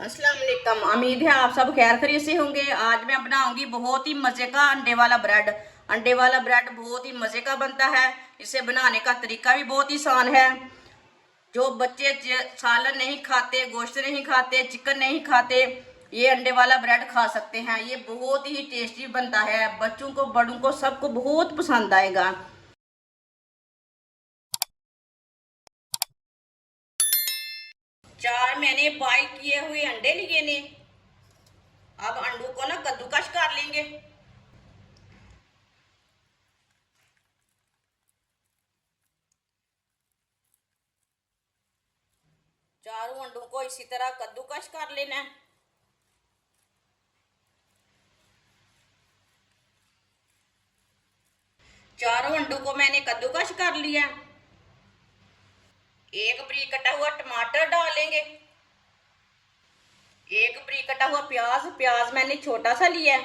अस्सलाम वालेकुम। उम्मीद है आप सब खैर खैरियत से होंगे। आज मैं बनाऊंगी बहुत ही मजे का अंडे वाला ब्रेड। अंडे वाला ब्रेड बहुत ही मजे का बनता है। इसे बनाने का तरीका भी बहुत ही आसान है। जो बच्चे सालन नहीं खाते, गोश्त नहीं खाते, चिकन नहीं खाते, ये अंडे वाला ब्रेड खा सकते हैं। ये बहुत ही टेस्टी बनता है। बच्चों को, बड़ों को, सबको बहुत पसंद आएगा। 4 मैंने बॉईल किए हुए अंडे लिए ने। अब अंडों को ना कद्दूकस कर लेंगे। चारों अंडों को इसी तरह कद्दूकस कर लेना है। चारों अंडों को मैंने कद्दूकस कर लिया। एक बारीक कटा हुआ टमाटर डालेंगे। एक बारीक कटा हुआ प्याज। प्याज मैंने छोटा सा लिया है।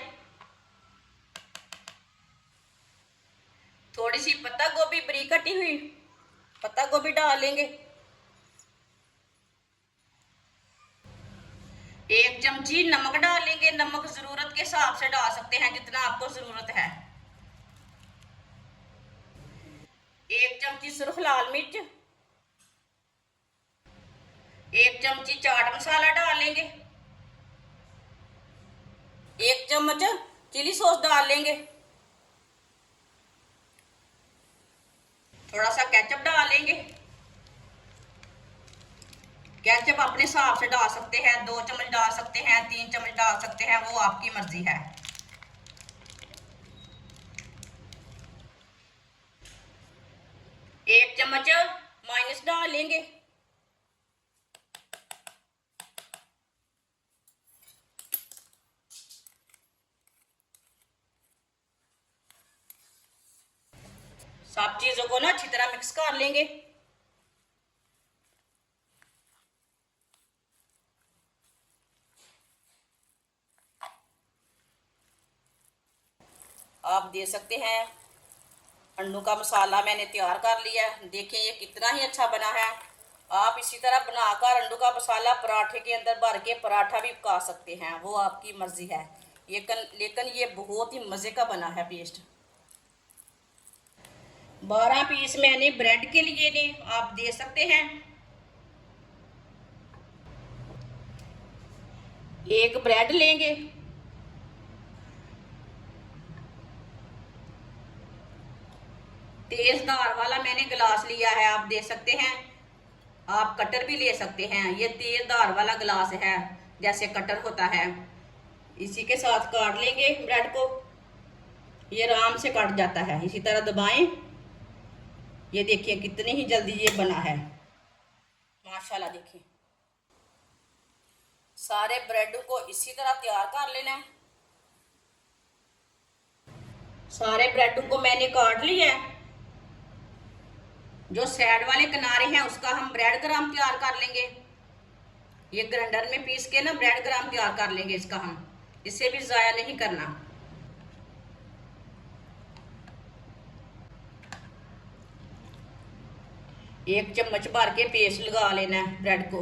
थोड़ी सी पत्ता गोभी बारीक कटी हुई, पत्ता गोभी डालेंगे। एक चमची नमक डालेंगे। नमक जरूरत के हिसाब से डाल सकते हैं, जितना आपको जरूरत है। एक चमची सिर्फ लाल मिर्च। एक चमची चाट मसाला डालेंगे। एक चम्मच चिली सॉस डालेंगे। थोड़ा सा केचप डालेंगे। केचप अपने हिसाब से डाल सकते हैं। 2 चम्मच डाल सकते हैं, 3 चम्मच डाल सकते हैं, वो आपकी मर्जी है। एक चम्मच माइनस डालेंगे। सब चीजों को ना अच्छी तरह मिक्स कर लेंगे। आप दे सकते हैं अंडों का मसाला मैंने तैयार कर लिया है। देखिए ये कितना ही अच्छा बना है। आप इसी तरह बनाकर अंडों का मसाला पराठे के अंदर भर के पराठा भी पका सकते हैं, वो आपकी मर्जी है। लेकिन ये बहुत ही मजे का बना है पेस्ट। 12 पीस मैंने ब्रेड के लिए ने, आप दे सकते हैं। एक ब्रेड लेंगे। तेज धार वाला मैंने गिलास लिया है, आप दे सकते हैं। आप कटर भी ले सकते हैं। ये तेज धार वाला गिलास है, जैसे कटर होता है। इसी के साथ काट लेंगे ब्रेड को। ये आराम से कट जाता है। इसी तरह दबाएं। ये देखिए कितनी ही जल्दी ये बना है, माशाल्लाह। देखिए सारे ब्रेड को इसी तरह तैयार कर लेना है। सारे ब्रेड को मैंने काट लिया है। जो साइड वाले किनारे हैं उसका हम ब्रेड ग्राम तैयार कर लेंगे। ये ग्राइंडर में पीस के ना ब्रेड ग्राम तैयार कर लेंगे इसका हम। इसे भी ज़ाया नहीं करना। एक चम्मच भर के पेस्ट लगा लेना है ब्रेड को।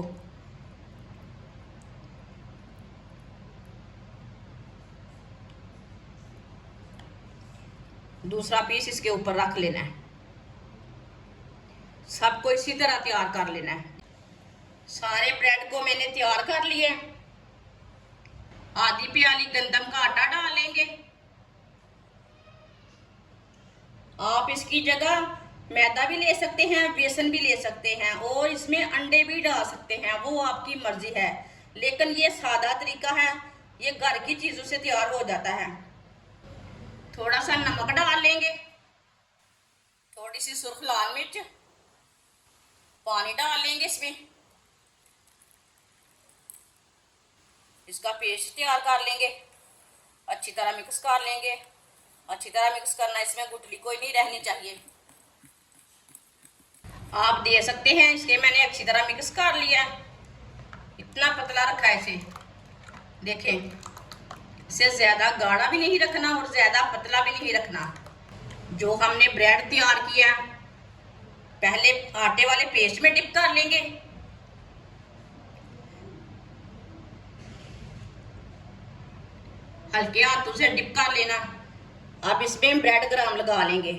दूसरा पीस इसके ऊपर रख लेना है। सबको इसी तरह तैयार कर लेना है। सारे ब्रेड को मैंने तैयार कर लिया है। आधी प्याली गंदम का आटा डालेंगे। आप इसकी जगह मैदा भी ले सकते हैं, बेसन भी ले सकते हैं, और इसमें अंडे भी डाल सकते हैं, वो आपकी मर्जी है। लेकिन ये सादा तरीका है, ये घर की चीजों से तैयार हो जाता है। थोड़ा सा नमक डाल लेंगे। थोड़ी सी सुर्ख लाल मिर्च। पानी डाल लेंगे इसमें। इसका पेस्ट तैयार कर लेंगे। अच्छी तरह मिक्स कर लेंगे। अच्छी तरह मिक्स करना, इसमें गुठली कोई नहीं रहनी चाहिए। आप दे सकते हैं। इसके मैंने अच्छी तरह मिक्स कर लिया। इतना पतला रखा है इसे। देखें, इसे ज्यादा गाढ़ा भी नहीं रखना और ज्यादा पतला भी नहीं रखना। जो हमने ब्रेड तैयार किया पहले आटे वाले पेस्ट में डिप कर लेंगे। हल्के हाथों से डिप कर लेना। अब इसमें हम ब्रेड ग्राम लगा लेंगे।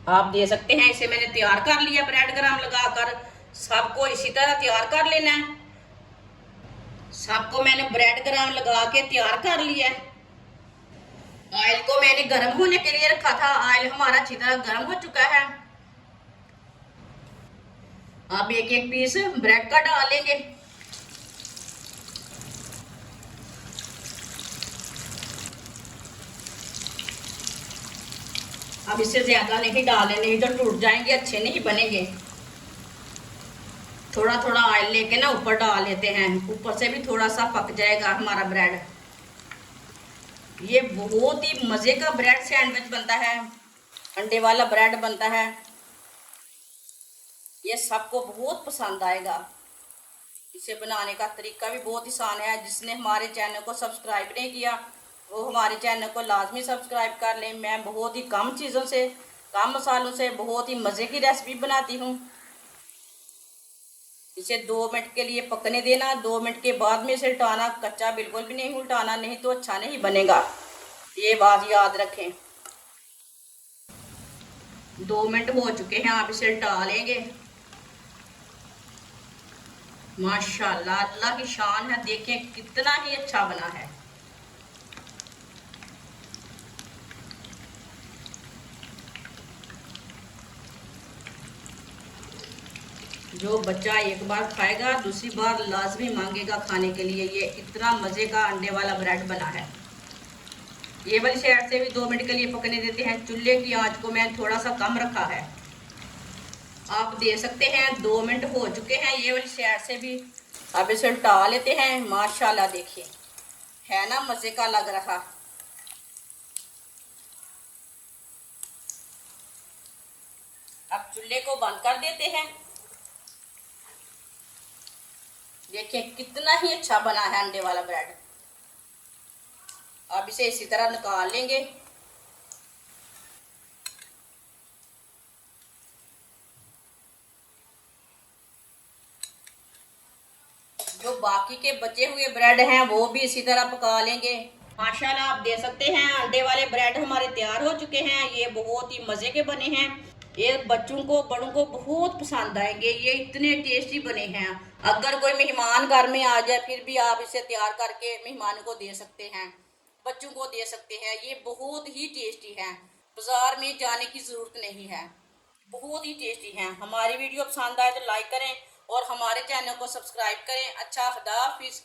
आप दे सकते हैं इसे मैंने तैयार कर लिया ब्रेड ग्राम लगाकर। सबको इसी तरह तैयार कर लेना है। सबको मैंने ब्रेड ग्राम लगा के तैयार कर लिया है। ऑयल को मैंने गर्म होने के लिए रखा था। ऑयल हमारा अच्छी तरह गर्म हो चुका है। अब एक एक पीस ब्रेड का डालेंगे। अब इससे ज्यादा नहीं डालें, नहीं तो टूट जाएंगे, अच्छे नहीं बनेंगे। थोड़ा थोड़ा ऑयल लेके ना ऊपर डाल लेते हैं, ऊपर से भी थोड़ा सा पक जाएगा हमारा ब्रेड। ये बहुत ही मजे का ब्रेड सैंडविच बनता है, अंडे वाला ब्रेड बनता है। ये सबको बहुत पसंद आएगा। इसे बनाने का तरीका भी बहुत आसान है। जिसने हमारे चैनल को सब्सक्राइब नहीं किया वो हमारे चैनल को लाजमी सब्सक्राइब कर लें। मैं बहुत ही कम चीज़ों से, कम मसालों से बहुत ही मज़े की रेसिपी बनाती हूँ। इसे 2 मिनट के लिए पकने देना। 2 मिनट के बाद में इसे उल्टाना, कच्चा बिल्कुल भी नहीं उल्टाना, नहीं तो अच्छा नहीं बनेगा। ये बात याद रखें। 2 मिनट हो चुके हैं, आप इसे उल्टा लेंगे। माशाल्लाह, अल्लाह की शान है। देखें कितना ही अच्छा बना है। जो बच्चा एक बार खाएगा दूसरी बार लाजमी मांगेगा खाने के लिए। ये इतना मज़े का अंडे वाला ब्रेड बना है। ये वाली साइड से भी 2 मिनट के लिए पकने देते हैं। चूल्हे की आंच को मैंने थोड़ा सा कम रखा है। आप दे सकते हैं 2 मिनट हो चुके हैं ये वाली साइड से भी। अब इसे उल्टा लेते हैं। माशाल्लाह देखिए, है ना मज़े का लग रहा। अब चूल्हे को बंद कर देते हैं। देखिए कितना ही अच्छा बना है अंडे वाला ब्रेड। अब इसे इसी तरह निकाल लेंगे। जो बाकी के बचे हुए ब्रेड हैं वो भी इसी तरह पका लेंगे। माशाल्लाह, आप दे सकते हैं अंडे वाले ब्रेड हमारे तैयार हो चुके हैं। ये बहुत ही मज़े के बने हैं। ये बच्चों को, बड़ों को बहुत पसंद आएंगे। ये इतने टेस्टी बने हैं। अगर कोई मेहमान घर में आ जाए फिर भी आप इसे तैयार करके मेहमान को दे सकते हैं, बच्चों को दे सकते हैं। ये बहुत ही टेस्टी है, बाजार में जाने की ज़रूरत नहीं है। बहुत ही टेस्टी हैं। हमारी वीडियो पसंद आए तो लाइक करें और हमारे चैनल को सब्सक्राइब करें। अच्छा, खुदा हाफिज़।